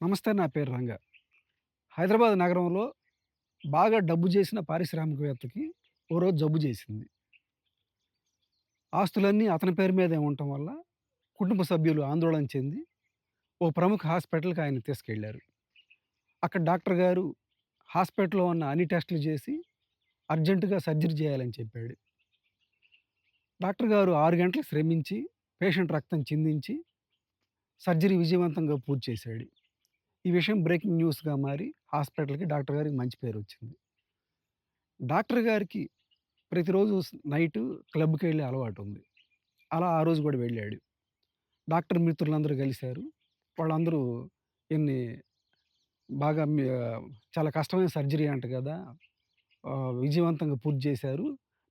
నమస్తే. నా పేరు రంగ. హైదరాబాద్ నగరంలో బాగా డబ్బు చేసిన పారిశ్రామికవేత్తకి ఓ రోజు జబ్బు చేసింది. ఆస్తులన్నీ అతని పేరు మీదే ఉండటం వల్ల కుటుంబ సభ్యులు ఆందోళన చెంది ఓ ప్రముఖ హాస్పిటల్‌కి ఆయన్ని తీసుకెళ్లారు. అక్కడ డాక్టర్ గారు హాస్పిటల్‌లో ఉన్న అన్ని టెస్టులు చేసి అర్జెంట్‌గా సర్జరీ చేయాలని చెప్పాడు. డాక్టర్ గారు 6 గంటలు శ్రమించి పేషెంట్ రక్తం చిందించి సర్జరీ విజయవంతంగా పూర్తి చేశాడు. ఈ విషయం బ్రేకింగ్ న్యూస్‌గా మారి హాస్పిటల్‌కి డాక్టర్ గారికి మంచి పేరొచ్చింది. డాక్టర్ గారికి ప్రతిరోజు నైటు క్లబ్‌కెళ్ళే అలవాటుంది. అలా ఆ రోజు గూడా వెళ్ళాడు. డాక్టర్ మిత్రులందరూ కలిసారు. వాళ్ళందరూ "ఈన్ని బాగా చాలా కష్టమైన సర్జరీ అంట గదా! విజయవంతంగా పూర్తి చేశారు.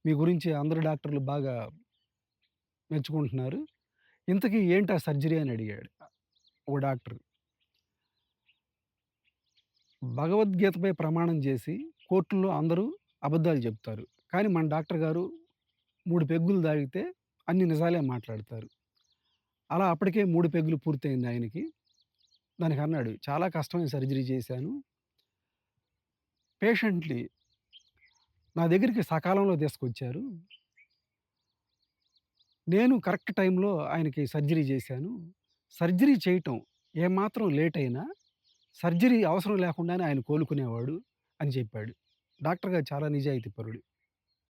మీ గురించి అందరు డాక్టర్లు బాగా మెచ్చుకుంటున్నారు. ఇంతకీ ఏంటి ఆ సర్జరీ" అని అడిగాడు ఒక డాక్టర్. భగవద్గీతపై ప్రమాణం చేసి కోర్టుల్లో అందరూ అబద్ధాలు చెప్తారు. కానీ మన డాక్టర్ గారు 3 పెగ్గులు తాగితే అన్ని నిజాలే మాట్లాడతారు. అలా అప్పటికే 3 పెగ్గులు పూర్తయింది ఆయనకి. దానికన్నాడు, "చాలా కష్టమైన సర్జరీ చేశాను. పేషెంట్‌ని నా దగ్గరికి సకాలంలో తీసుకొచ్చారు. నేను కరెక్ట్ టైంలో ఆయనకి సర్జరీ చేశాను. సర్జరీ చేయటం ఏమాత్రం లేట్ అయినా సర్జరీ అవసరం లేకుండానే ఆయన కోలుకునేవాడు" అని చెప్పాడు. డాక్టర్ గారు చాలా నిజాయితీపరుడు.